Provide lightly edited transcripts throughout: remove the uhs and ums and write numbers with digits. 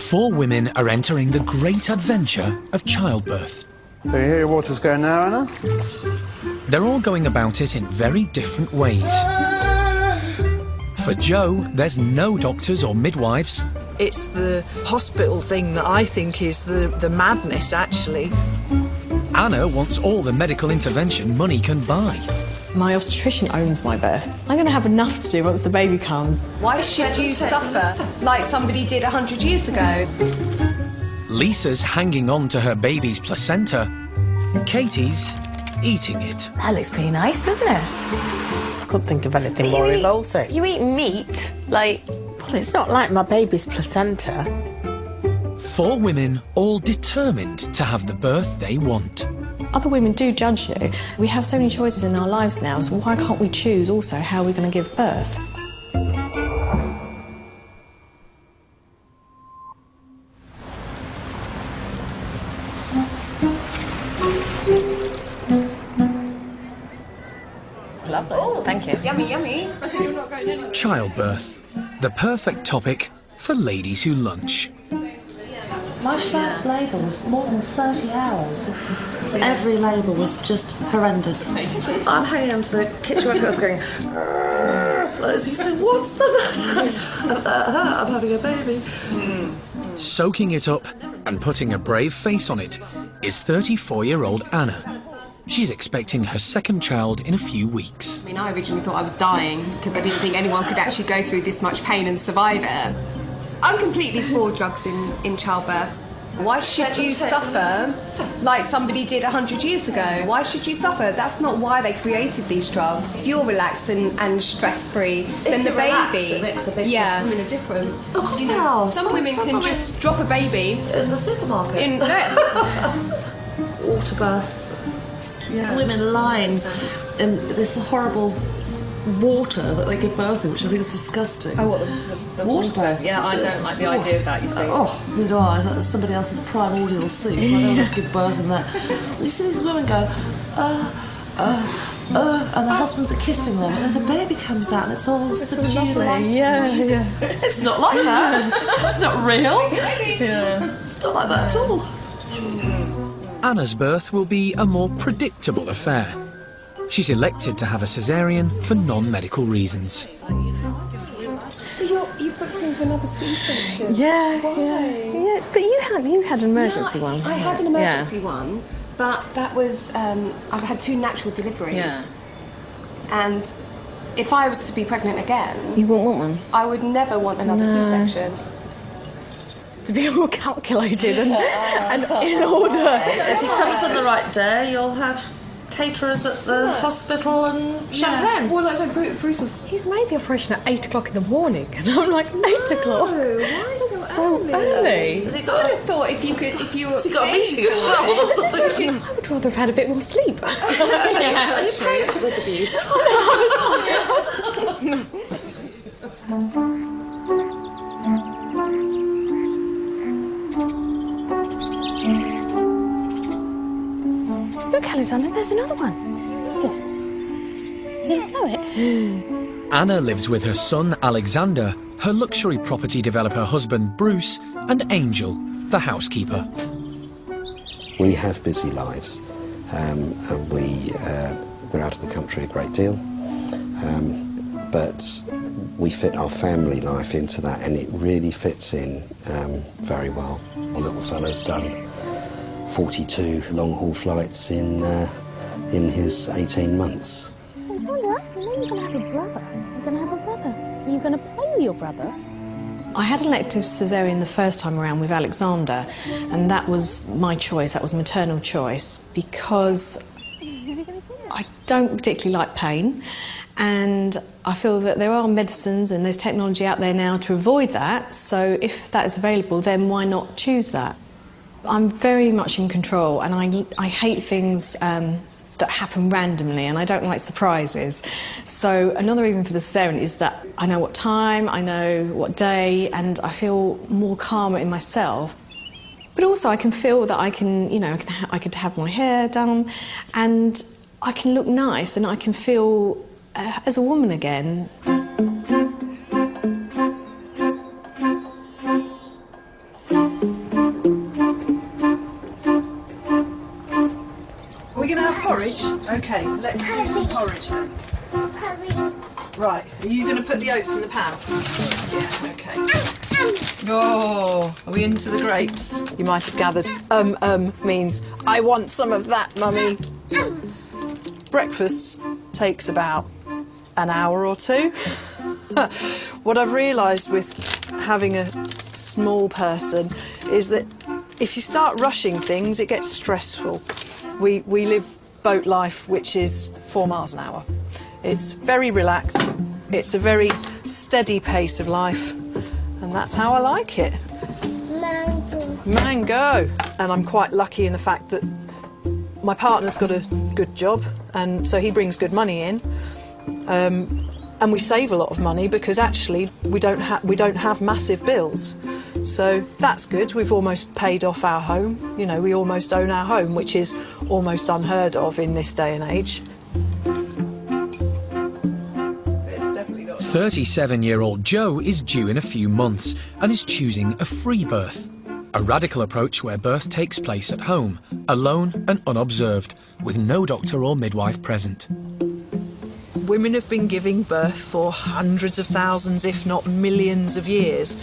4 women are entering the great adventure of childbirth. Do you hear your water's going now, Anna? They're all going about it in very different ways. For Jo, there's no doctors or midwives. It's the hospital thing that I think is the madness, actually. Anna wants all the medical intervention money can buy. My obstetrician owns my birth. I'm going to have enough to do once the baby comes. Why should you suffer like somebody did 100 years ago? Lisa's hanging on to her baby's placenta. Katie's eating it. That looks pretty nice, doesn't it? I couldn't think of anything more revolting. You eat meat, like... Well, it's not like my baby's placenta. 4 women, all determined to have the birth they want. Other women do judge you. We have so many choices in our lives now, so why can't we choose also how we're going to give birth? Lovely. Oh, thank you. Yummy, yummy. Childbirth, the perfect topic for ladies who lunch. My first labour was more than 30 hours. Every labour was just horrendous. I'm hanging onto the kitchen window going, as you say, what's the matter? I'm having a baby. Soaking it up and putting a brave face on it is 34-year-old Anna. She's expecting her second child in a few weeks. I mean, I originally thought I was dying because I didn't think anyone could actually go through this much pain and survive it. I'm completely for drugs in childbirth. Why should you suffer like somebody did 100 years ago? Why should you suffer? That's not why they created these drugs. If you're relaxed and stress-free, then the baby... It makes a big yeah. Women are different. Of course they are. Some women can just drop a baby... In the supermarket. In Water births. Yeah. Women lying in this horrible water that they give birth in, which I think is disgusting. Oh, what, the water births? Yeah, I don't like the idea of that, you see. Oh, neither do I. That's somebody else's primordial soup. I don't want to give birth in that. You see these women go, and their husbands are kissing them, and then the baby comes out and it's all subdued light. Yeah. It's not like that. It's not real. Yeah. It's not like that at all. Anna's birth will be a more predictable affair. She's elected to have a caesarean for non-medical reasons. So you've booked in for another C-section? Yeah, Why? yeah. But you had an emergency one. I had an emergency one, but that was I've had 2 natural deliveries. Yeah. And if I was to be pregnant again, You wouldn't want one? I would never want another C-section. To be all calculated and in order. If he comes on the right day, you'll have caterers at the hospital and champagne. Well, like Bruce was... He's made the operation at 8 o'clock in the morning, and I'm like, 8 o'clock? Why So early. Has he I got would have thought if you were... Has he got a meeting at 12 or something? I would rather have had a bit more sleep. Are you paying for this abuse? Look, Alexander, there's another one. What's this? You don't know it? Anna lives with her son Alexander, her luxury property developer husband Bruce, and Angel, the housekeeper. We have busy lives, and we're out of the country a great deal, but we fit our family life into that, and it really fits in very well. Our little fellow's done 42 long-haul flights in his 18 months. Alexander, you know you're going to have a brother. You're going to have a brother. Are you going to play with your brother? I had an elective caesarean the first time around with Alexander, and that was my choice, that was maternal choice, because I don't particularly like pain, and I feel that there are medicines and there's technology out there now to avoid that, so if that is available, then why not choose that? I'm very much in control, and I hate things that happen randomly, and I don't like surprises. So another reason for the caesarean is that I know what time, I know what day, and I feel more calmer in myself. But also I can feel that I can, you know, I could have my hair done, and I can look nice, and I can feel as a woman again. Okay, let's do some porridge then. Right, are you going to put the oats in the pan? Yeah, okay. Oh, are we into the grapes? You might have gathered. Means I want some of that, Mummy. Breakfast takes about an hour or two. What I've realised with having a small person is that if you start rushing things, it gets stressful. We live boat life, which is 4 miles an hour. It's very relaxed, it's a very steady pace of life, and that's how I like it. Mango! And I'm quite lucky in the fact that my partner's got a good job, and so he brings good money in. And we save a lot of money because actually we don't have massive bills. So that's good. We've almost paid off our home. You know, we almost own our home, which is almost unheard of in this day and age. 37-year-old Jo is due in a few months and is choosing a free birth. A radical approach where birth takes place at home, alone and unobserved, with no doctor or midwife present. Women have been giving birth for hundreds of thousands, if not millions of years,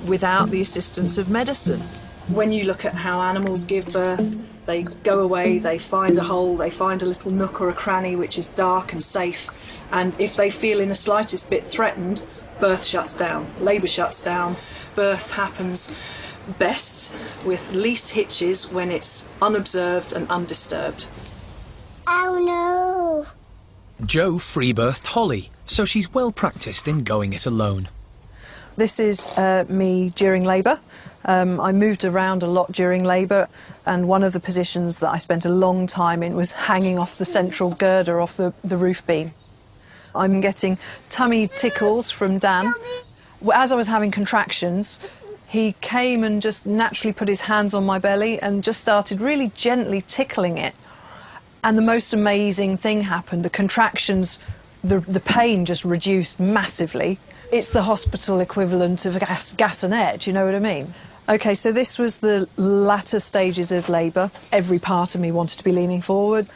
without the assistance of medicine. When you look at how animals give birth, they go away, they find a hole, they find a little nook or a cranny which is dark and safe, and if they feel in the slightest bit threatened, birth shuts down, labour shuts down. Birth happens best with least hitches when it's unobserved and undisturbed. Oh no! Jo free-birthed Holly, so she's well practised in going it alone. This is me during labour. I moved around a lot during labour, and one of the positions that I spent a long time in was hanging off the central girder off the roof beam. I'm getting tummy tickles from Dan. As I was having contractions, he came and just naturally put his hands on my belly and just started really gently tickling it. And the most amazing thing happened. The contractions, the pain just reduced massively. It's the hospital equivalent of gas and air, do you know what I mean? OK, so this was the latter stages of labour. Every part of me wanted to be leaning forward.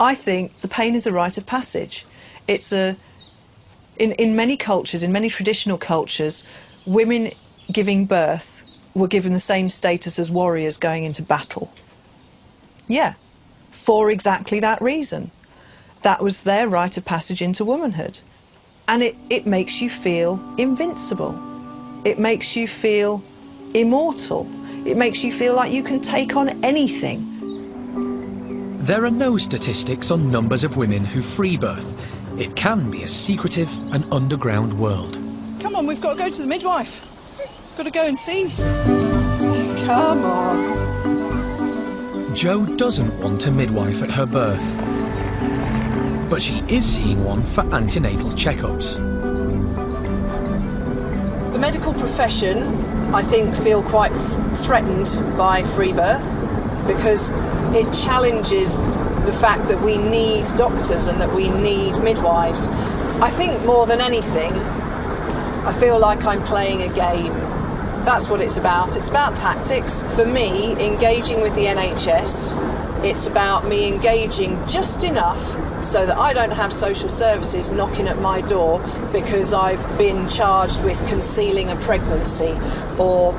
I think the pain is a rite of passage. It's in many cultures, in many traditional cultures, women giving birth were given the same status as warriors going into battle. Yeah. For exactly that reason. That was their rite of passage into womanhood. And it makes you feel invincible. It makes you feel immortal. It makes you feel like you can take on anything. There are no statistics on numbers of women who free birth. It can be a secretive and underground world. Come on, we've got to go to the midwife. Got to go and see. Come on. Jo doesn't want a midwife at her birth, but she is seeing one for antenatal checkups. The medical profession, I think, feel quite threatened by free birth because it challenges the fact that we need doctors and that we need midwives. I think more than anything, I feel like I'm playing a game. That's what it's about. It's about tactics. For me, engaging with the NHS, it's about me engaging just enough so that I don't have social services knocking at my door because I've been charged with concealing a pregnancy or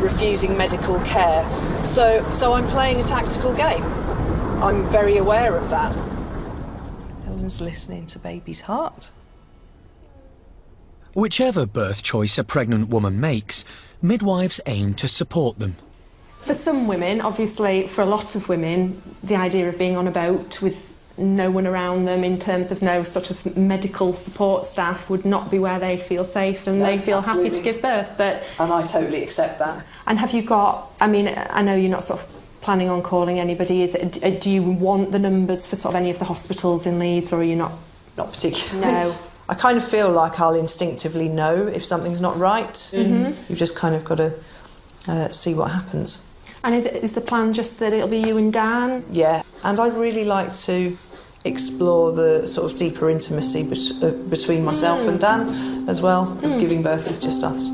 refusing medical care. So I'm playing a tactical game. I'm very aware of that. Ellen's listening to baby's heart. Whichever birth choice a pregnant woman makes, midwives aim to support them. For some women, obviously for a lot of women, the idea of being on a boat with no one around them in terms of no sort of medical support staff would not be where they feel safe and they feel happy to give birth. And I totally accept that. And have you got, I mean, I know you're not sort of planning on calling anybody, do you want the numbers for sort of any of the hospitals in Leeds, or are you not particularly? No. I kind of feel like I'll instinctively know if something's not right. Mm-hmm. You've just kind of got to see what happens. And is the plan just that it'll be you and Dan? Yeah, and I'd really like to explore the sort of deeper intimacy between myself and Dan as well, of giving birth with just us.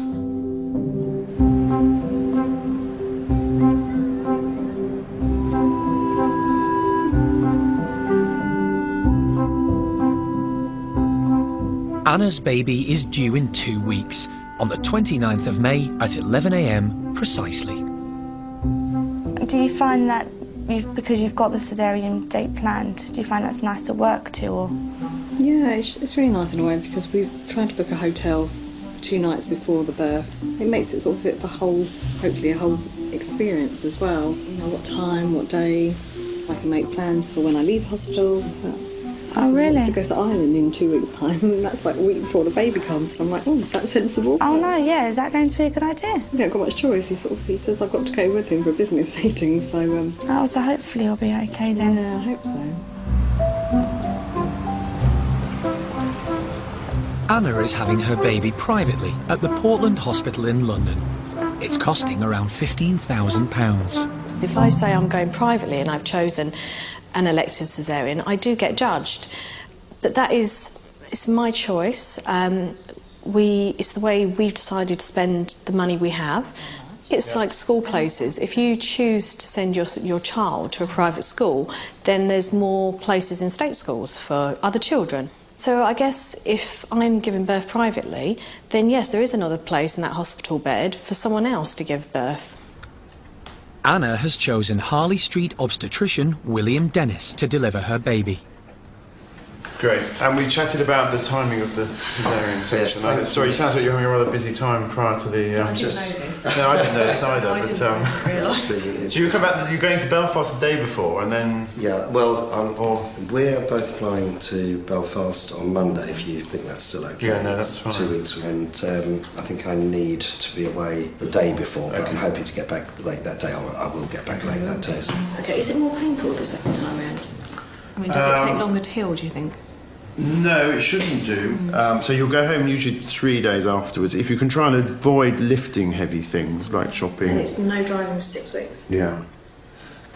Anna's baby is due in 2 weeks, on the 29th of May at 11 a.m. precisely. Do you find that, because you've got the caesarean date planned, do you find that's nice to work to, or...? Yeah, it's really nice in a way, because we've tried to book a hotel 2 nights before the birth. It makes it sort of a bit of a whole, hopefully a whole experience as well. You know, what time, what day, I can make plans for when I leave hospital. Oh, really? To go to Ireland in 2 weeks' time, and that's like a week before the baby comes. And I'm like, oh, is that sensible? Oh no, yeah, is that going to be a good idea? I haven't got much choice. He says I've got to go with him for a business meeting, so... Oh, so hopefully you'll be okay then. Yeah, I hope so. Anna is having her baby privately at the Portland Hospital in London. It's costing around £15,000. If I say I'm going privately and I've chosen an elective caesarean, I do get judged. But it's my choice. It's the way we've decided to spend the money we have. It's like school places. If you choose to send your child to a private school, then there's more places in state schools for other children. So I guess if I'm giving birth privately, then yes, there is another place in that hospital bed for someone else to give birth. Anna has chosen Harley Street obstetrician William Dennis to deliver her baby. Great. And we chatted about the timing of the caesarean section. Yes, Sorry, it sounds like you're having a rather busy time prior to the... I didn't know this. No, I didn't know this either. I didn't realise. So you come back, you're going to Belfast the day before, and then... Yeah, well, we're both flying to Belfast on Monday, if you think that's still okay. Yeah, no, that's fine. 2 weeks, and I think I need to be away the day before, but I'm hoping to get back late that day, or I will get back late that day. So. Okay, is it more painful the second time around? I mean, does it take longer to heal, do you think? No, it shouldn't do. So you'll go home usually 3 days afterwards. If you can try and avoid lifting heavy things like shopping. And it's no driving for 6 weeks? Yeah.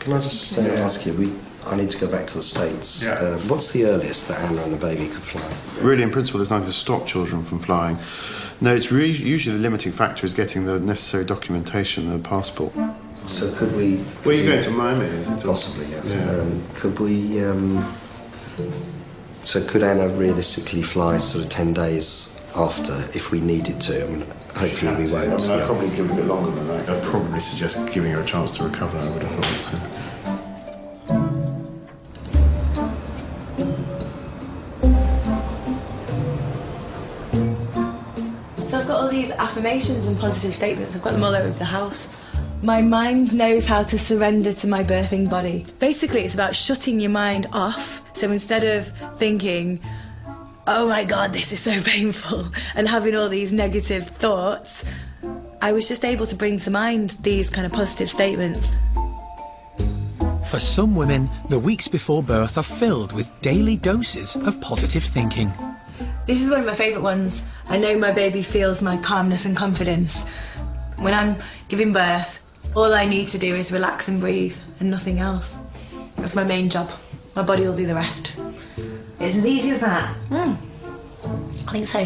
Can I just ask you, I need to go back to the States. Yeah. What's the earliest that Anna and the baby can fly? Really, in principle, there's nothing to stop children from flying. No, it's really, usually the limiting factor is getting the necessary documentation, the passport. So could we... Where are you going to Miami, isn't it? Possibly, yes. Yeah. Could we... So could Anna realistically fly sort of 10 days after if we needed to? I mean, hopefully we won't. I'd probably give it a bit longer than that. I'd probably suggest giving her a chance to recover, I would have thought. So I've got all these affirmations and positive statements. I've got them all over the house. My mind knows how to surrender to my birthing body. Basically, it's about shutting your mind off. So instead of thinking, oh my God, this is so painful, and having all these negative thoughts, I was just able to bring to mind these kind of positive statements. For some women, the weeks before birth are filled with daily doses of positive thinking. This is one of my favourite ones. I know my baby feels my calmness and confidence. When I'm giving birth, all I need to do is relax and breathe and nothing else. That's my main job. My body will do the rest. It's as easy as that. I think so.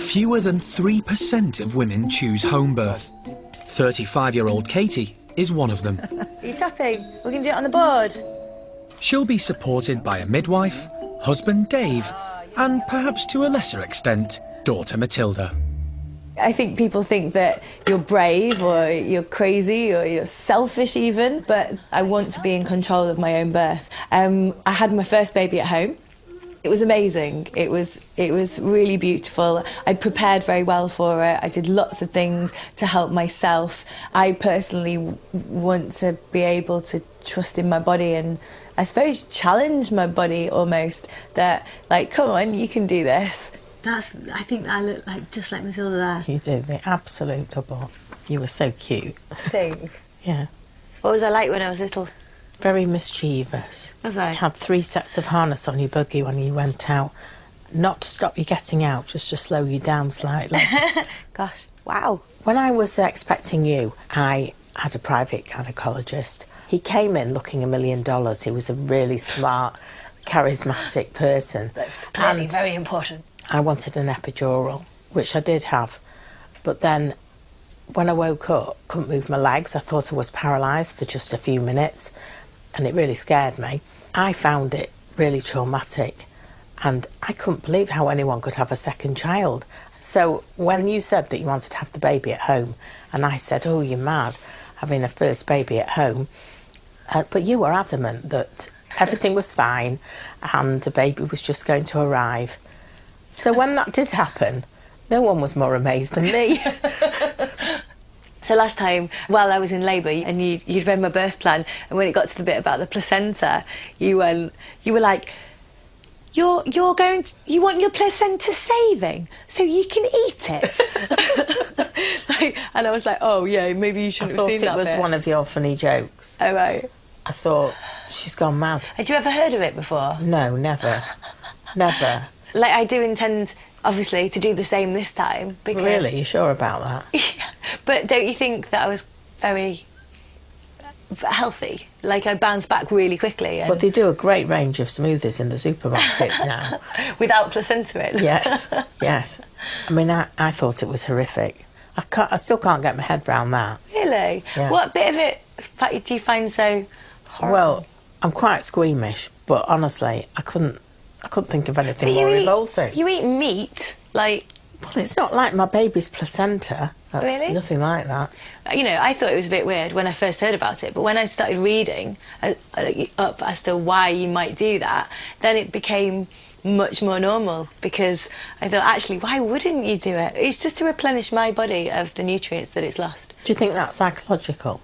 Fewer than 3% of women choose home birth. 35-year-old Katie is one of them. Are you tapping? We can do it on the board. She'll be supported by a midwife, husband Dave, and perhaps to a lesser extent, daughter Matilda. I think people think that you're brave or you're crazy or you're selfish even, but I want to be in control of my own birth. I had my first baby at home. It was amazing. It was really beautiful. I prepared very well for it. I did lots of things to help myself. I personally want to be able to trust in my body and I suppose challenge my body almost, that like, come on, you can do this. I think I look just like Matilda there. You do, the absolute double. You were so cute. Thanks. Yeah. What was I like when I was little? Very mischievous. Was I? You had 3 sets of harness on your buggy when you went out. Not to stop you getting out, just to slow you down slightly. Gosh, wow. When I was expecting you, I had a private gynaecologist. He came in looking $1 million. He was a really smart, charismatic person. That's clearly very important. I wanted an epidural, which I did have. But then, when I woke up, couldn't move my legs. I thought I was paralysed for just a few minutes, and it really scared me. I found it really traumatic, And I couldn't believe how anyone could have a second child. So when you said that you wanted to have the baby at home, and I said, oh, you're mad, having a first baby at home. But you were adamant that everything was fine and the baby was just going to arrive. So when that did happen, no one was more amazed than me. So last time, while I was in labour, and you'd read my birth plan, and when it got to the bit about the placenta, you were like, you want your placenta saving so you can eat it. And I was like, oh yeah, maybe you shouldn't have seen that. I thought it was one of your funny jokes. Oh right. I thought, she's gone mad. Had you ever heard of it before? No, never. Never. Like, I do intend, obviously, to do the same this time. Because... Really? You sure about that? Yeah. But don't you think that I was very healthy? Like, I bounced back really quickly. And... But they do a great range of smoothies in the supermarkets now. Without placenta in? Yes, yes. I mean, I thought it was horrific. I still can't get my head around that. Really? Yeah. What bit of it do you find so horrible? Well, I'm quite squeamish, but honestly, I couldn't think of anything more revolting. You eat meat, like... Well, it's not like my baby's placenta. That's really? Nothing like that. You know, I thought it was a bit weird when I first heard about it, but when I started reading up as to why you might do that, then it became much more normal, because I thought, actually, why wouldn't you do it? It's just to replenish my body of the nutrients that it's lost. Do you think that's psychological?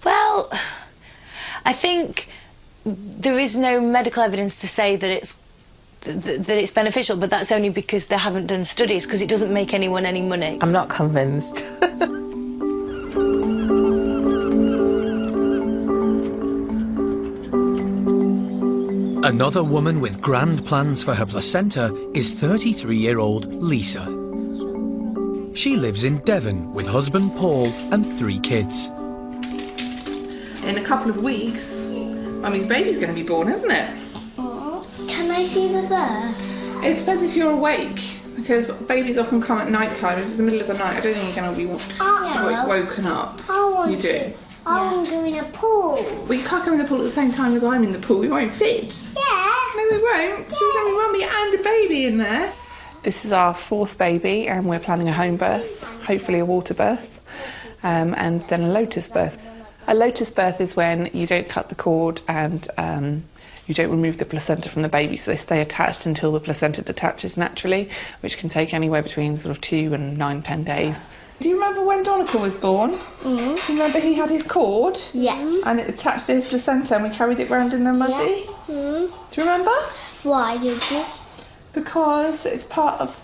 Well, I think there is no medical evidence to say that it's beneficial, but that's only because they haven't done studies, because it doesn't make anyone any money. I'm not convinced. Another woman with grand plans for her placenta is 33-year-old Lisa. She lives in Devon with husband Paul and 3 kids. In a couple of weeks, Mummy's baby's going to be born, isn't it? Can I see the birth? It depends if you're awake, because babies often come at night time. If it's the middle of the night, I don't think you're going to be woken up. You do. I want to go in a pool. Well, you can't come in the pool at the same time as I'm in the pool. We won't fit. Yeah. No, we won't. So there's going to be Mummy and a baby in there. This is our 4th baby, and we're planning a home birth, hopefully a water birth, and then a lotus birth. A lotus birth is when you don't cut the cord and you don't remove the placenta from the baby, so they stay attached until the placenta detaches naturally, which can take anywhere between sort of 2 and 9-10 days. Do you remember when Donegal was born? Mm. Do you remember he had his cord? Yeah. And it attached to his placenta and we carried it round in the muddy? Yeah. Mm. Do you remember? Why did you? Because it's part of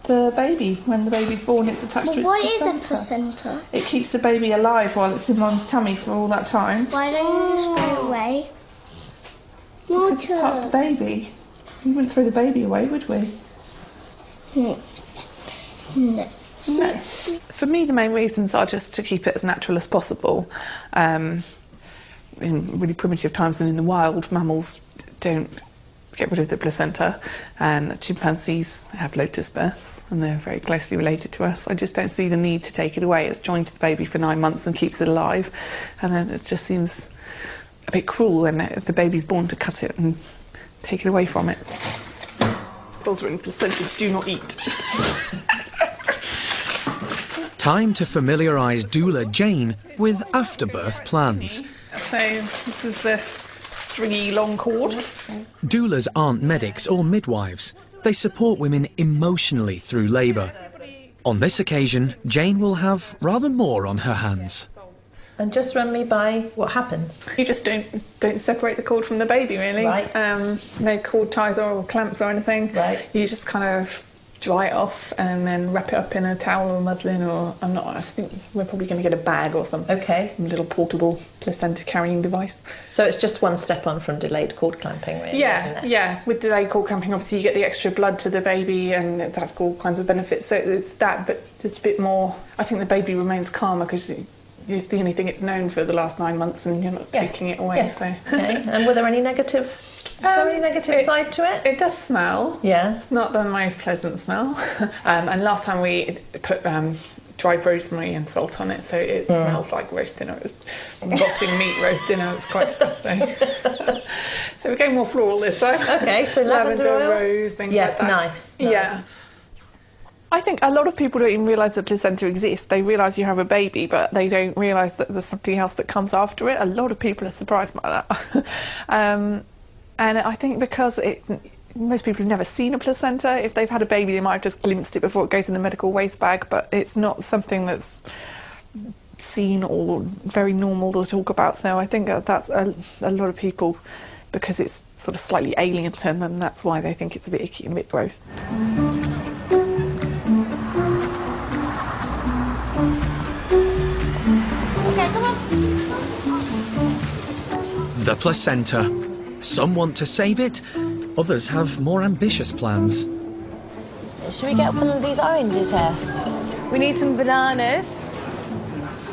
the baby. When the baby's born, it's attached to its what placenta. Is a placenta? It keeps the baby alive while it's in Mum's tummy for all that time. Why don't you just throw it away? Because it's part of the baby. We wouldn't throw the baby away, would we? No. No. For me, the main reasons are just to keep it as natural as possible. In really primitive times and in the wild, mammals don't get rid of the placenta, and chimpanzees have lotus births, and they're very closely related to us. I just don't see the need to take it away. It's joined to the baby for 9 months and keeps it alive, and then it just seems a bit cruel when the baby's born to cut it and take it away from it. Those written placentas do not eat. Time to familiarise doula Jane with afterbirth plans. So this is the stringy long cord. Doulas aren't medics or midwives. They support women emotionally through labour. On this occasion, Jane will have rather more on her hands. And just run me by what happens. You just don't separate the cord from the baby, really. Right. No cord ties or clamps or anything. Right. You just kind of dry it off and then wrap it up in a towel or muslin, or I think we're probably going to get a bag or something. Okay. A little portable placenta carrying device. So it's just one step on from delayed cord clamping, really, isn't it? Yeah. With delayed cord clamping, obviously you get the extra blood to the baby, and that's got all kinds of benefits. So it's that, but just a bit more. I think the baby remains calmer because it's the only thing it's known for the last 9 months, and you're not taking it away. Yeah. So. Okay. And were there any negative? Is there any negative side to it? It does smell. Yeah. It's not the most pleasant smell. And last time we put dried rosemary and salt on it, so it smelled like roast dinner. It was rotting meat roast dinner. It was quite disgusting. So we're going more floral this time. Okay, so lavender oil? Rose, things like that. Nice. Yeah. I think a lot of people don't even realise the placenta exists. They realise you have a baby, but they don't realise that there's something else that comes after it. A lot of people are surprised by that. And I think because most people have never seen a placenta. If they've had a baby, they might have just glimpsed it before it goes in the medical waste bag, but it's not something that's seen or very normal to talk about. So I think that's a lot of people, because it's sort of slightly alien to them, and that's why they think it's a bit icky and a bit gross. The placenta. Some want to save it, others have more ambitious plans. Should we get some of these oranges here? We need some bananas.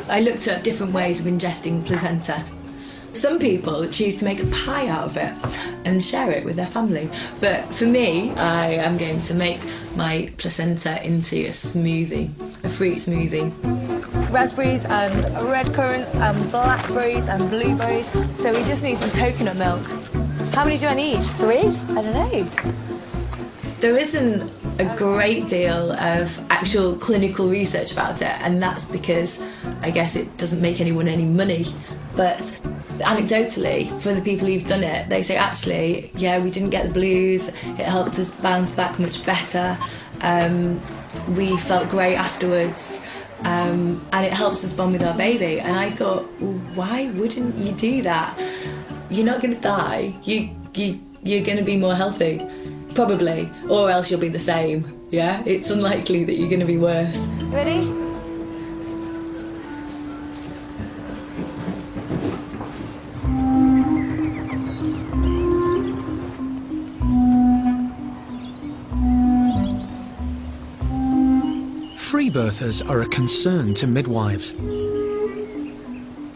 I looked up different ways of ingesting placenta. Some people choose to make a pie out of it and share it with their family. But for me, I am going to make my placenta into a smoothie, a fruit smoothie. Raspberries and red currants and blackberries and blueberries. So we just need some coconut milk. How many do I need? 3? I don't know. There isn't a great deal of actual clinical research about it, and that's because I guess it doesn't make anyone any money. But anecdotally, for the people who've done it, they say, actually, yeah, we didn't get the blues, it helped us bounce back much better, we felt great afterwards, and it helps us bond with our baby. And I thought, well, why wouldn't you do that? You're not going to die, you're going to be more healthy, probably, or else you'll be the same, yeah? It's unlikely that you're going to be worse. Ready? Free birthers are a concern to midwives.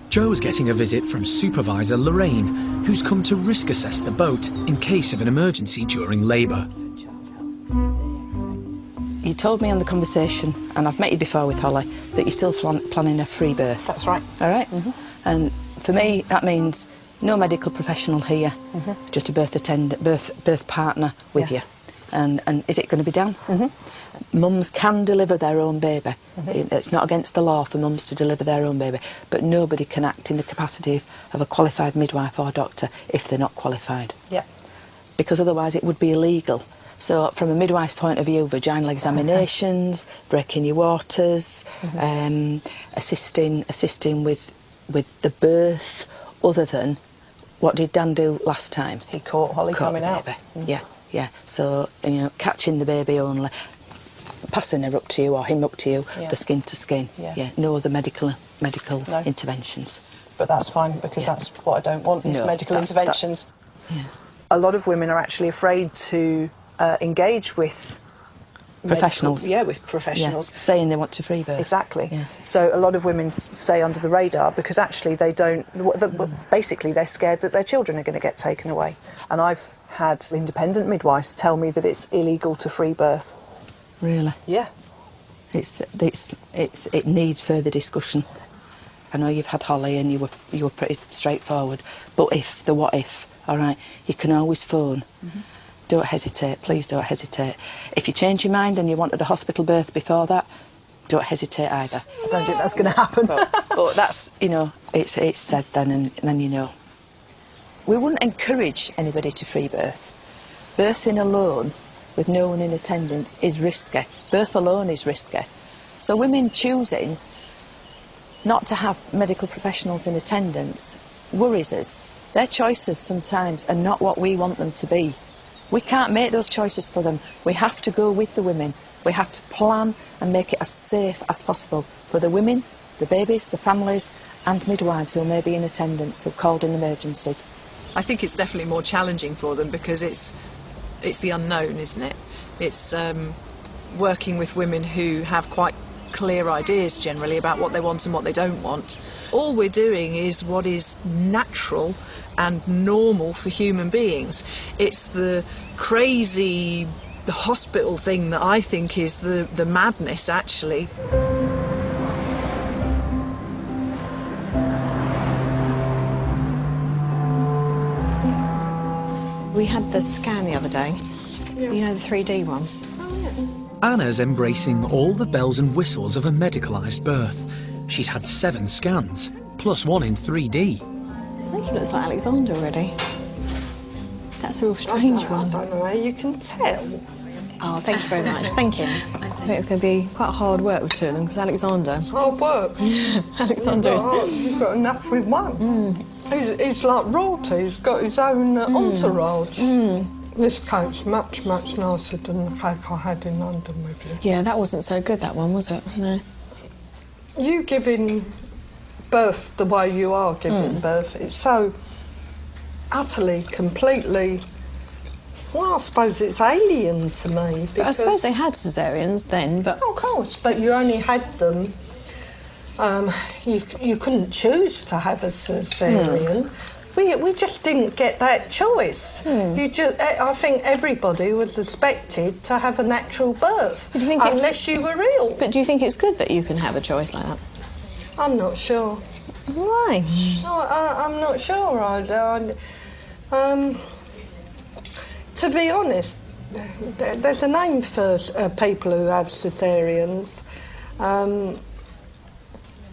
Joe's getting a visit from supervisor Lorraine, who's come to risk assess the boat in case of an emergency during labour. You told me on the conversation, and I've met you before with Holly, that you're still planning a free birth. That's right. All right? And for me, that means no medical professional here, just a birth attendant, birth partner with you. And is it going to be down? Mums can deliver their own baby. It's not against the law for mums to deliver their own baby, but nobody can act in the capacity of a qualified midwife or doctor if they're not qualified. Yeah. Because otherwise it would be illegal. So from a midwife's point of view, vaginal examinations, breaking your waters, assisting with the birth, other than what did Dan do last time? He caught Holly coming out. Yeah. So, you know, catching the baby only, passing her up to you or him up to you, the skin to skin. No other medical interventions. But that's fine, because that's what I don't want, is medical interventions. A lot of women are actually afraid to engage with professionals. With professionals. Saying they want to free birth. Exactly. So a lot of women stay under the radar because actually they don't... Basically, they're scared that their children are going to get taken away. And I've had independent midwives tell me that it's illegal to free birth. Really? Yeah. It needs further discussion. I know you've had Holly and you were pretty straightforward, but what if, all right, you can always phone. Don't hesitate, please don't hesitate. If you change your mind and you wanted a hospital birth before that, don't hesitate either. I don't think that's going to happen. But that's, you know, it's said then, and then you know. We wouldn't encourage anybody to free birth. Birthing alone, with no one in attendance, is risky. Birth alone is risky. So women choosing not to have medical professionals in attendance worries us. Their choices sometimes are not what we want them to be. We can't make those choices for them. We have to go with the women. We have to plan and make it as safe as possible for the women, the babies, the families, and midwives who may be in attendance, who called in emergencies. I think it's definitely more challenging for them because it's the unknown, isn't it? It's working with women who have quite clear ideas generally about what they want and what they don't want. All we're doing is what is natural and normal for human beings. It's the crazy, the hospital thing that I think is the madness, actually. We had the scan the other day. Yeah. You know, the 3D one. Anna's embracing all the bells and whistles of a medicalised birth. She's had 7 scans, plus one in 3D. I think he looks like Alexander already. That's a real strange one. I don't know how you can tell. Oh, thank you very much. Thank you. I think it's going to be quite hard work with 2 of them, because Alexander... Hard work? Alexander is... You've got enough with one. He's like royalty. He's got his own entourage. This cake's much, much nicer than the cake I had in London with you. Yeah, that wasn't so good, that one, was it? No. You giving birth the way you are giving birth, it's so utterly, completely... Well, I suppose it's alien to me. But I suppose they had caesareans then, but... Of course, but you only had them... you couldn't choose to have a caesarean. We just didn't get that choice. I think everybody was expected to have a natural birth, do you think unless you were ill. But do you think it's good that you can have a choice like that? I'm not sure. Why? No, I'm not sure. To be honest, there's a name for people who have caesareans.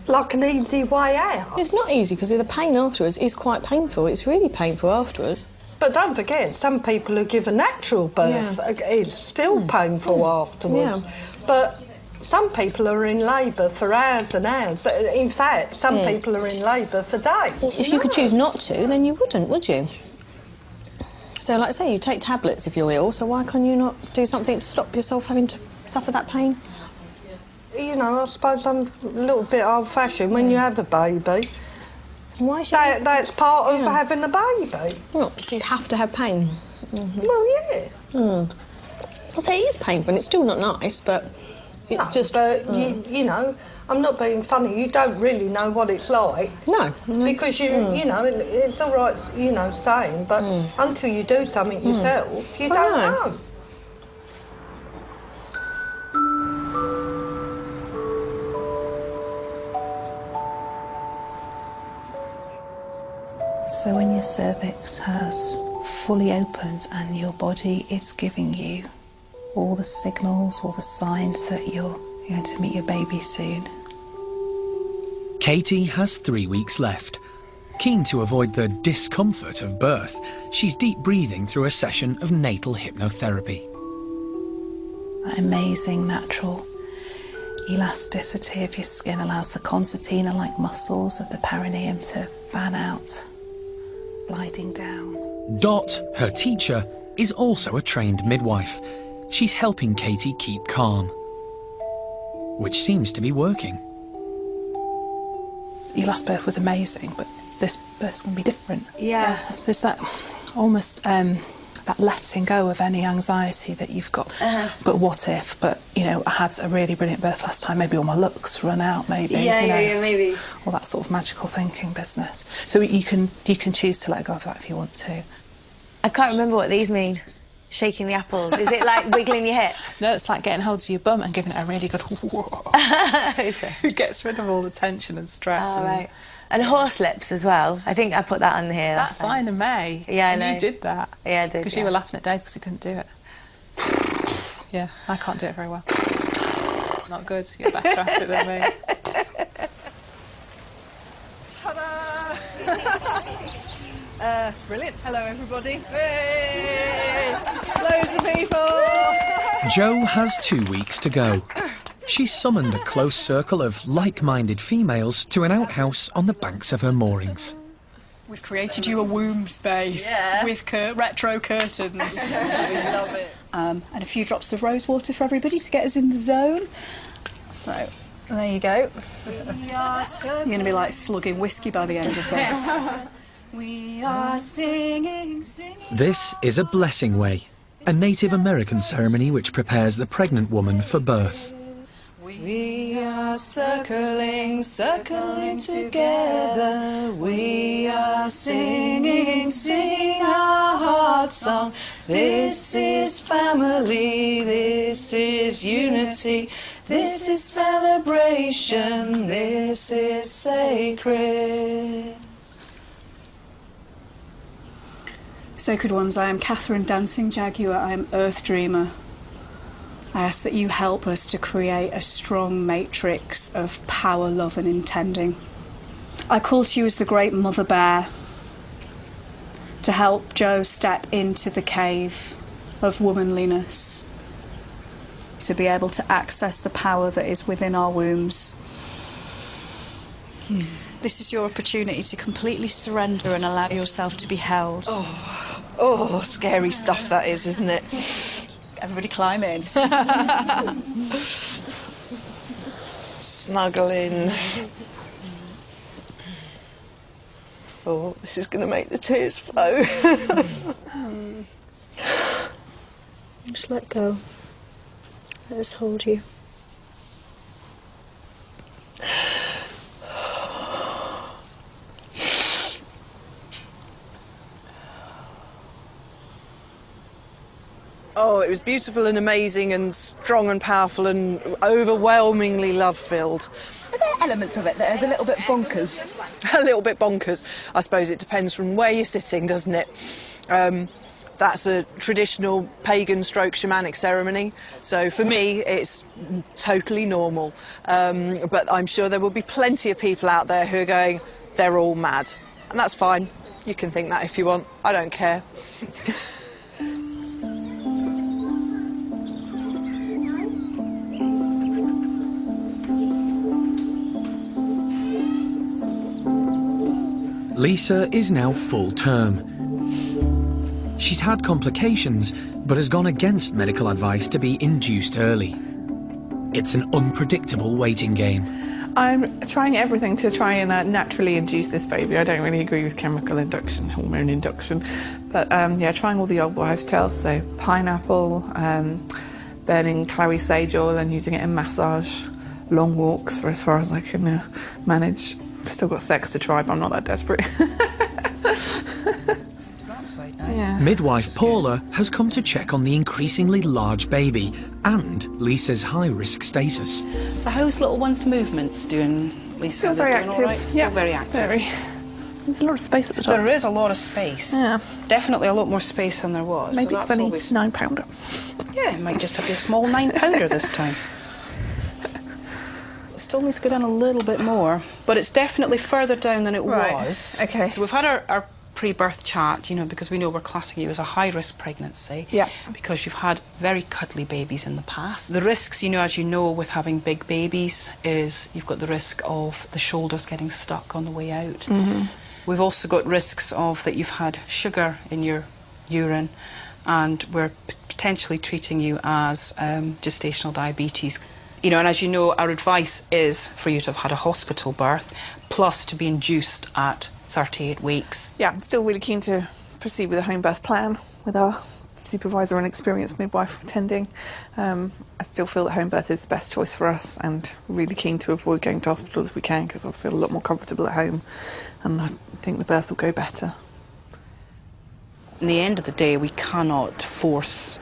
Like an easy way out. It's not easy, because the pain afterwards is quite painful. It's really painful afterwards. But don't forget, some people who give a natural birth, it's still painful afterwards. Yeah. But some people are in labour for hours and hours. In fact, some people are in labour for days. Well, if you could choose not to, then you wouldn't, would you? So, like I say, you take tablets if you're ill, so why can't you not do something to stop yourself having to suffer that pain? You know, I suppose I'm a little bit old-fashioned. When you have a baby, why should that's part of having a baby. Well, do you have to have pain? Well, yeah. I'll say it is painful, and it's still not nice, but it's just... But, you know, I'm not being funny. You don't really know what it's like. No. Because, you know, it's all right, you know, saying, but until you do something yourself, you don't know. So when your cervix has fully opened and your body is giving you all the signals, all the signs that you're going to meet your baby soon. Katie has 3 weeks left. Keen to avoid the discomfort of birth, she's deep breathing through a session of natal hypnotherapy. That amazing natural elasticity of your skin allows the concertina-like muscles of the perineum to fan out, gliding down. Dot, her teacher, is also a trained midwife. She's helping Katie keep calm, which seems to be working. Your last birth was amazing, but this birth's going to be different. Yeah. There's that almost that letting go of any anxiety that you've got. But what if? But, you know, I had a really brilliant birth last time. Maybe all my looks run out, maybe. Yeah, maybe. All that sort of magical thinking business. So you can choose to let go of that if you want to. I can't remember what these mean. Shaking the apples. Is it like wiggling your hips? No, it's like getting hold of your bum and giving it a really good It gets rid of all the tension and stress. Oh, right. And horse lips as well. I think I put that on here. That's Ina May. Yeah, I know. You did that. Yeah, I did. Because you were laughing at Dave because he couldn't do it. Yeah, I can't do it very well. Not good. You're better at it than me. Ta-da! Brilliant. Hello, everybody. Hey! Loads of people! Jo has 2 weeks to go. She's summoned a close circle of like-minded females to an outhouse on the banks of her moorings. We've created you a womb space with retro curtains. We love it. And a few drops of rose water for everybody to get us in the zone. So, there you go. You're going to be like slugging whiskey by the end of this. We are singing, singing. This is a blessing way, a Native American ceremony which prepares the pregnant woman for birth. We are circling, circling together. We are singing, singing our heart song. This is family, this is unity, this is celebration, this is sacred. Sacred Ones, I am Catherine Dancing Jaguar, I am Earth Dreamer. I ask that you help us to create a strong matrix of power, love and intending. I call to you as the great Mother Bear to help Jo step into the cave of womanliness, to be able to access the power that is within our wombs. This is your opportunity to completely surrender and allow yourself to be held. Oh, scary stuff that is, isn't it? Everybody climb in. Snuggling. Oh, this is going to make the tears flow. Just let go. Let us hold you. Oh, it was beautiful and amazing and strong and powerful and overwhelmingly love-filled. Are there elements of it that are a little bit bonkers? A little bit bonkers. I suppose it depends from where you're sitting, doesn't it? That's a traditional pagan stroke shamanic ceremony. So for me, it's totally normal. But I'm sure there will be plenty of people out there who are going, they're all mad. And that's fine. You can think that if you want. I don't care. Lisa is now full term. She's had complications, but has gone against medical advice to be induced early. It's an unpredictable waiting game. I'm trying everything to try and naturally induce this baby. I don't really agree with chemical induction, hormone induction. But yeah, trying all the old wives' tales, so pineapple, burning Chloe sage oil and using it in massage, long walks for as far as I can manage. Still got sex to try, but I'm not that desperate. Yeah. Midwife Paula has come to check on the increasingly large baby and Lisa's high-risk status. So how's little one's movements doing, Lisa? Still very active. Right? Still very active. Very. There's a lot of space at the top. There is a lot of space. Yeah. Definitely a lot more space than there was. Maybe so it's that's only always... 9-pounder. Yeah, it might just have to be a small 9-pounder this time. It still needs to go down a little bit more, but it's definitely further down than it was. Okay. So we've had our pre-birth chat, you know, because we know we're classing you as a high-risk pregnancy. Yeah. Because you've had very cuddly babies in the past. The risks, you know, as you know, with having big babies is you've got the risk of the shoulders getting stuck on the way out. Mm-hmm. We've also got risks of that you've had sugar in your urine, and we're potentially treating you as gestational diabetes. You know, and as you know, our advice is for you to have had a hospital birth, plus to be induced at 38 weeks. Yeah, I'm still really keen to proceed with a home birth plan with our supervisor and experienced midwife attending. I still feel that home birth is the best choice for us, and really keen to avoid going to hospital if we can, because I feel a lot more comfortable at home and I think the birth will go better. In the end of the day, we cannot force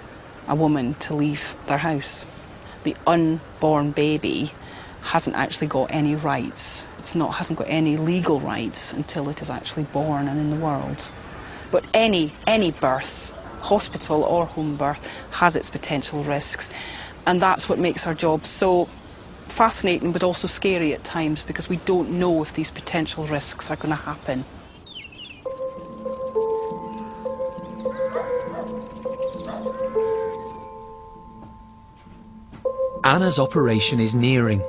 a woman to leave their house. The unborn baby hasn't actually got any rights. Hasn't got any legal rights until it is actually born and in the world. But any birth, hospital or home birth, has its potential risks, and that's what makes our job so fascinating but also scary at times, because we don't know if these potential risks are going to happen. Anna's operation is nearing.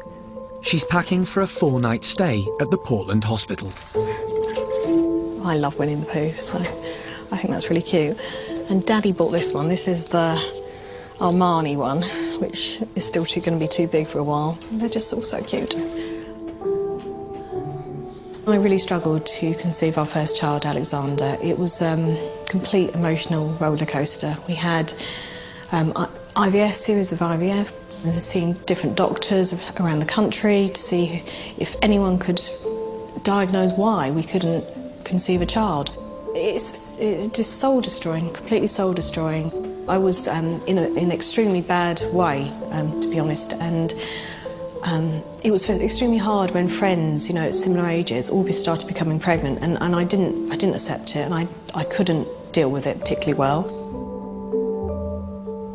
She's packing for a 4-night stay at the Portland hospital. I love Winnie the Pooh, so I think that's really cute. And Daddy bought this one. This is the Armani one, which is still going to be too big for a while. They're just all so cute. I really struggled to conceive our first child, Alexander. It was a complete emotional roller coaster. We had IVF, series of IVF. We've seen different doctors around the country to see if anyone could diagnose why we couldn't conceive a child. It's just soul-destroying, completely soul-destroying. I was in an extremely bad way, to be honest, and it was extremely hard when friends, you know, at similar ages, all started becoming pregnant, and I didn't accept it, and I couldn't deal with it particularly well.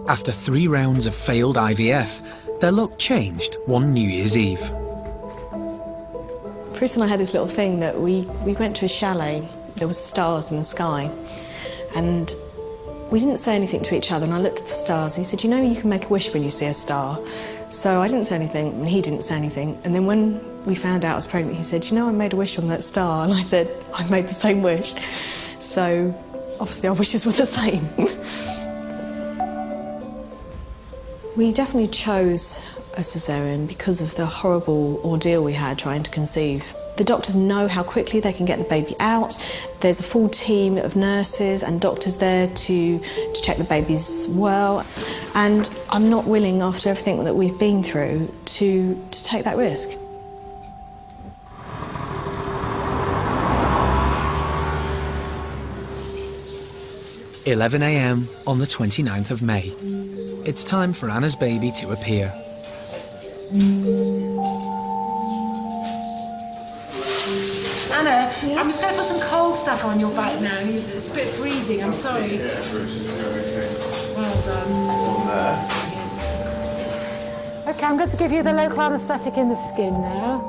After 3 rounds of failed IVF, their luck changed one New Year's Eve. Chris and I had this little thing that we went to a chalet. There was stars in the sky, and we didn't say anything to each other, and I looked at the stars and he said, you know, you can make a wish when you see a star. So I didn't say anything and he didn't say anything, and then when we found out I was pregnant, he said, you know, I made a wish on that star, and I said, I made the same wish. So obviously our wishes were the same. We definitely chose a caesarean because of the horrible ordeal we had trying to conceive. The doctors know how quickly they can get the baby out. There's a full team of nurses and doctors there to check the baby's well. And I'm not willing, after everything that we've been through, to take that risk. "11 a.m. on the 29th of May. It's time for Anna's baby to appear. Anna, I'm just going to put some cold stuff on your back now. It's a bit freezing, I'm sorry. Well done. OK, I'm going to give you the local anaesthetic in the skin now.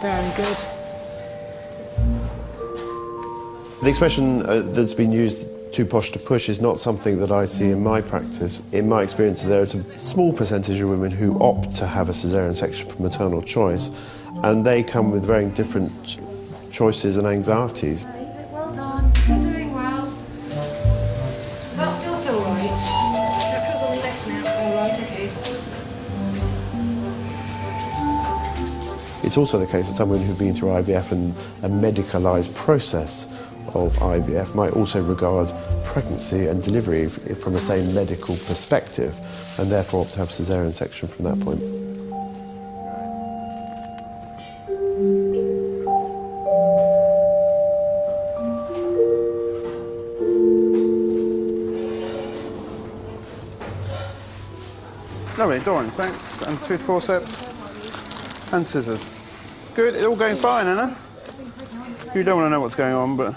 Very good. The expression that's been used, too posh to push, is not something that I see in my practice. In my experience, there is a small percentage of women who opt to have a caesarean section for maternal choice, and they come with very different choices and anxieties. Well done, you're doing well. Does that still feel right? That feels on the left now. Oh, right, OK. It's also the case that some women who've been through IVF and a medicalised process of IVF might also regard pregnancy and delivery from the same medical perspective, and therefore opt to have caesarean section from that point. Lovely, Dorans, thanks. And tooth forceps and scissors. Good, it's all going fine, Anna. You don't want to know what's going on, but...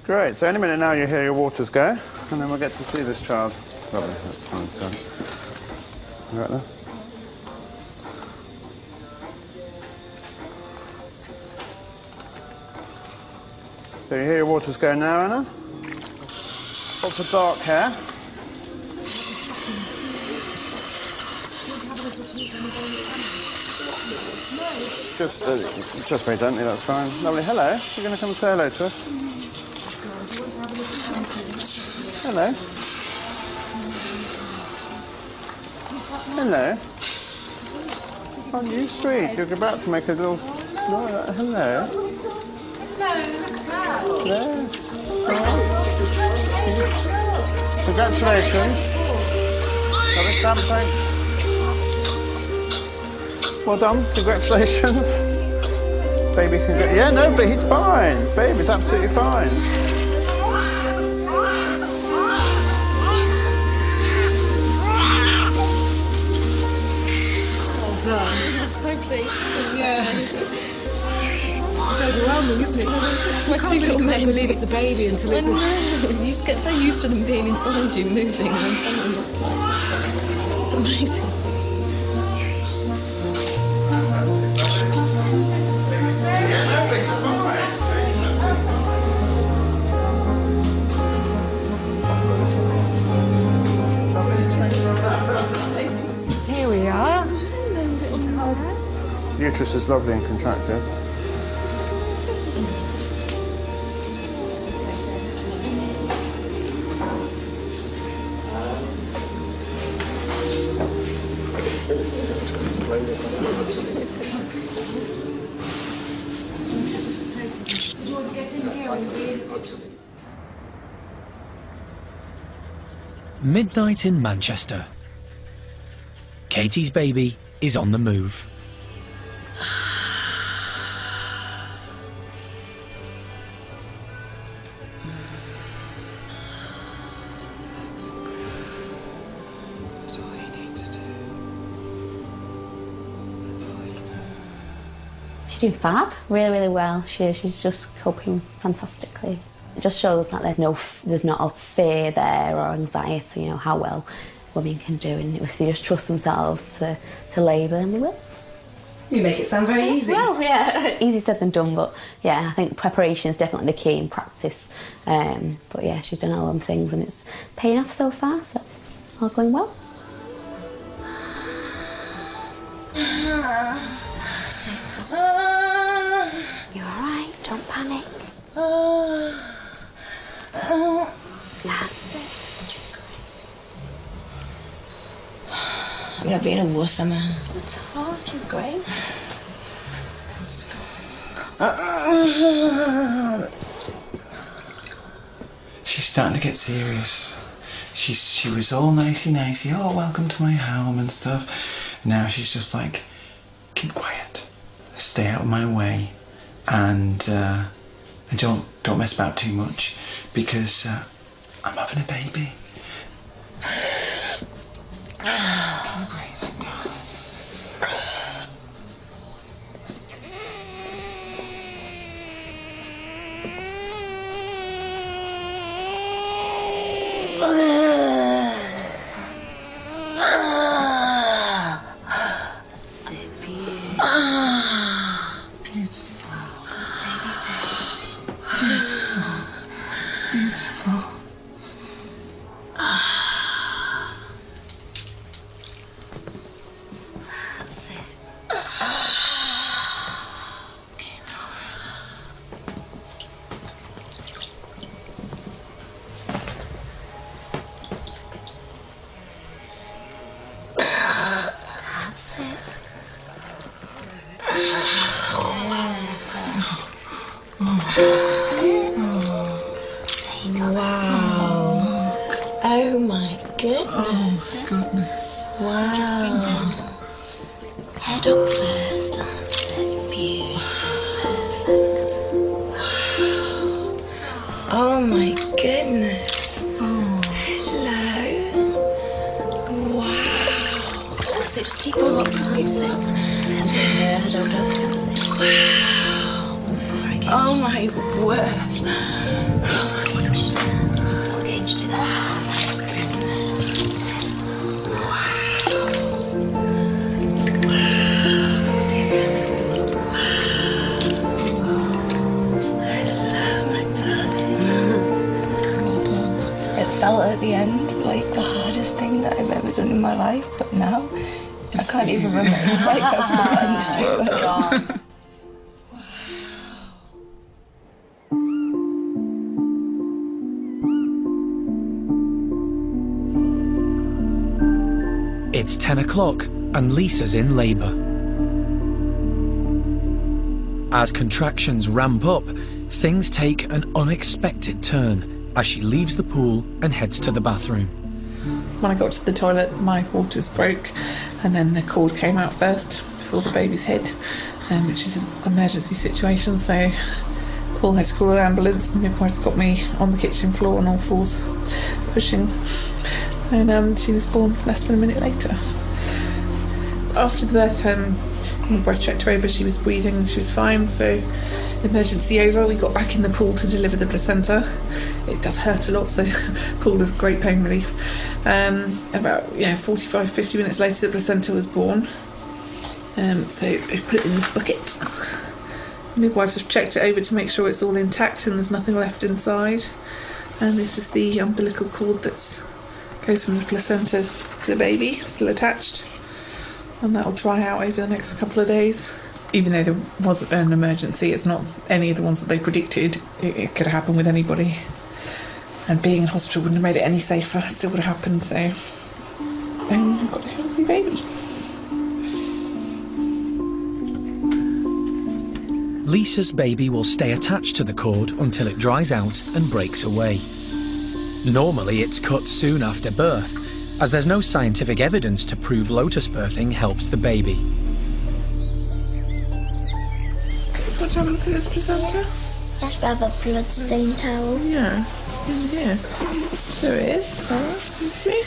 Great, so any minute now you hear your waters go, and then we'll get to see this child. Lovely, that's fine, so... Right there. So you hear your waters go now, Anna? Lots of dark hair. Just very gently, that's fine. Lovely, hello. You're going to come and say hello to us? Hello. Hello. Aren't you sweet? You're about to make a little... Hello. Hello. Congratulations. Got a stamp, thanks. Well done, congratulations. Baby can go... Yeah, no, but he's fine. Baby's absolutely fine. Well done. I'm so pleased. Yeah. It's overwhelming, isn't it? My two little men. I can't believe it's a baby until it's... You just get so used to them being inside you, moving, and then suddenly it's like... It's amazing. Here we are. Uterus is lovely and contracted. Midnight in Manchester. Katie's baby is on the move. She's doing fab, really, really well. She's just coping fantastically. It just shows that there's not a fear there or anxiety, you know, how well women can do, and if they just trust themselves to labour, then they will. You make it sound very easy. Well, yeah, easy said than done, but yeah, I think preparation is definitely the key in practice. But yeah, she's done all them things and it's paying off so far, so all going well. You're alright, don't panic. That's it. I'm not being a wuss, am I? It's hard, you're great. She's starting to get serious. She was all nicey, oh, welcome to my home and stuff. And now she's just like, keep quiet, stay out of my way, and don't mess about too much, because I'm having a baby. Keep breathing, darling. Oh my goodness. Wow. Head up first, that's it. Beautiful, perfect. Oh my goodness. Hello. Wow. That's it, just keep on walking, that's it. Hands in there, head up, that's it. Wow. Oh my word. Look against you there. Felt at the end like the hardest thing that I've ever done in my life, but now I can't even remember. It's like I've punched it. It's 10 o'clock and Lisa's in labour. As contractions ramp up, things take an unexpected turn as she leaves the pool and heads to the bathroom. When I got to the toilet, my waters broke and then the cord came out first before the baby's head, which is an emergency situation, so Paul had to call an ambulance. The midwife got me on the kitchen floor on all fours, pushing, and she was born less than a minute later. After the birth, the midwife checked her over, she was breathing, she was fine, so emergency over, we got back in the pool to deliver the placenta. It does hurt a lot, so pool is great pain relief. About 45-50 minutes later the placenta was born. So I put it in this bucket. The midwives have checked it over to make sure it's all intact and there's nothing left inside. And this is the umbilical cord that goes from the placenta to the baby, still attached. And that'll dry out over the next couple of days. Even though there was an emergency, it's not any of the ones that they predicted. It could happen with anybody. And being in hospital wouldn't have made it any safer. It still would have happened, so then we've got a healthy baby. Lisa's baby will stay attached to the cord until it dries out and breaks away. Normally it's cut soon after birth, as there's no scientific evidence to prove lotus birthing helps the baby. Want to have a look at this placenta? Yes, we have a blood stain towel. Yeah, in here. There it is. Oh, you see?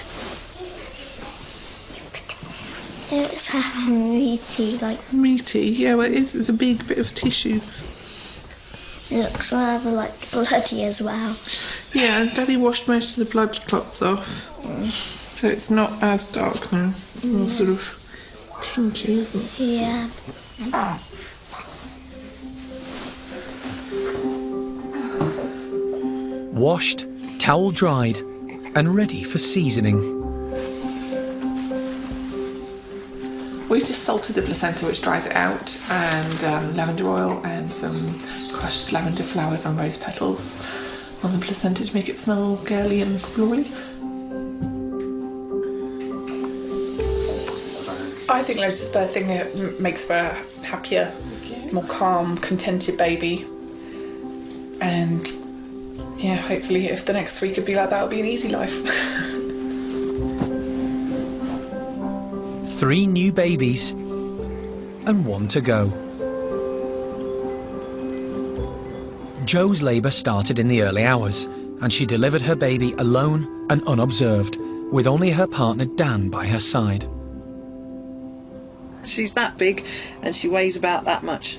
It looks kind of meaty, like... Meaty? Yeah, well, it's a big bit of tissue. It looks rather, like, bloody as well. Yeah, Daddy washed most of the blood clots off. So it's not as dark now. It's more sort of pinky, isn't it? Yeah. Washed, towel dried, and ready for seasoning. We've just salted the placenta, which dries it out, and lavender oil and some crushed lavender flowers on rose petals on the placenta to make it smell girly and florally. I think Lotus birthing makes for a happier, more calm, contented baby. And yeah, hopefully if the next 3 could be like that, it'll be an easy life. 3 new babies and 1 to go. Jo's labour started in the early hours and she delivered her baby alone and unobserved, with only her partner Dan by her side. She's that big and she weighs about that much.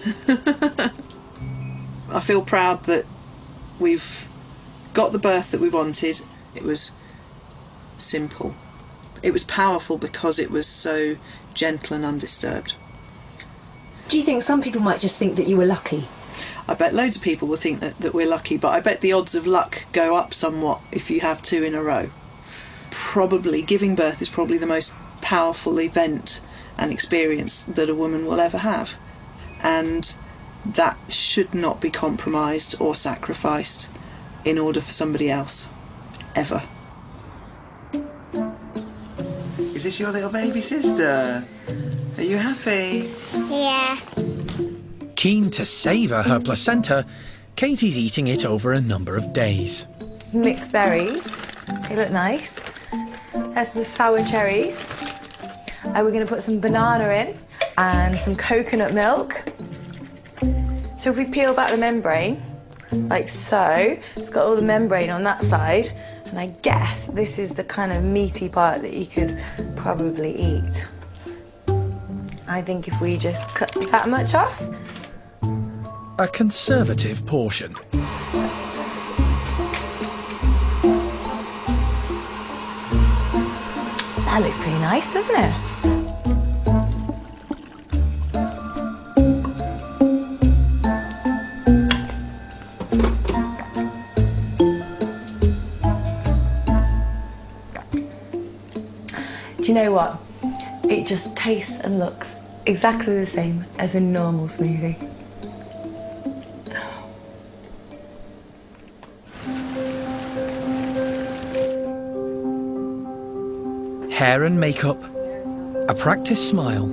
I feel proud that we've got the birth that we wanted. It was simple. It was powerful because it was so gentle and undisturbed. Do you think some people might just think that you were lucky? I bet loads of people will think that we're lucky, but I bet the odds of luck go up somewhat if you have 2 in a row. Probably giving birth is probably the most powerful event and experience that a woman will ever have, and that should not be compromised or sacrificed in order for somebody else, ever. Is this your little baby sister? Are you happy? Yeah. Keen to savour her placenta, Katie's eating it over a number of days. Mixed berries, they look nice. There's some sour cherries. We're going to put some banana in and some coconut milk. So if we peel back the membrane, like so, it's got all the membrane on that side, and I guess this is the kind of meaty part that you could probably eat. I think if we just cut that much off. A conservative portion. That looks pretty nice, doesn't it? Do you know what? It just tastes and looks exactly the same as a normal smoothie. Hair and makeup, a practice smile.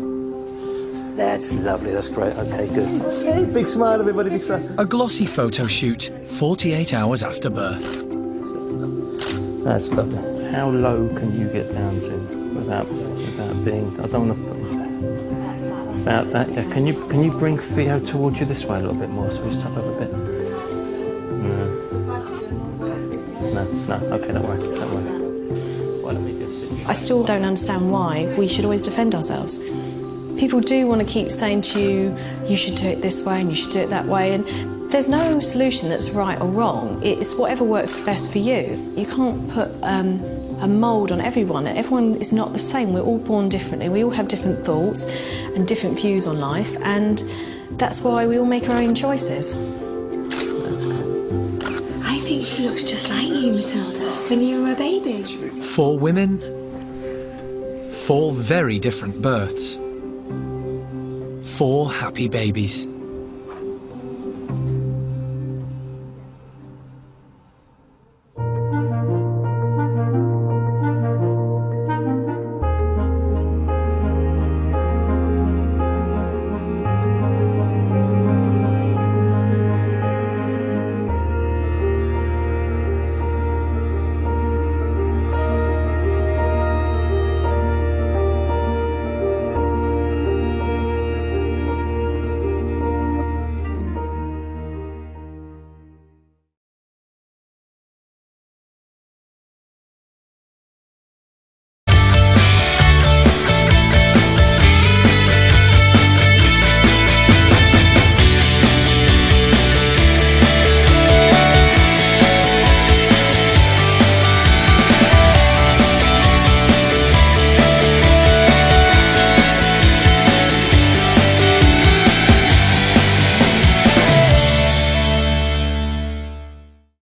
That's lovely, that's great, okay, good. Okay, big smile everybody, big smile. A glossy photo shoot 48 hours after birth. That's lovely. How low can you get down to without being, I don't want to put about that, yeah. Can you bring Theo towards you this way a little bit more so we stop over a bit? No, okay, don't worry. Why don't we just sit? I still don't understand why we should always defend ourselves. People do want to keep saying to you, you should do it this way and you should do it that way, and there's no solution that's right or wrong. It's whatever works best for you. You can't put a mould on everyone. Everyone is not the same. We're all born differently. We all have different thoughts and different views on life, and that's why we all make our own choices. That's good. I think she looks just like you, Matilda, when you were a baby. 4 women, 4 very different births. 4 happy babies.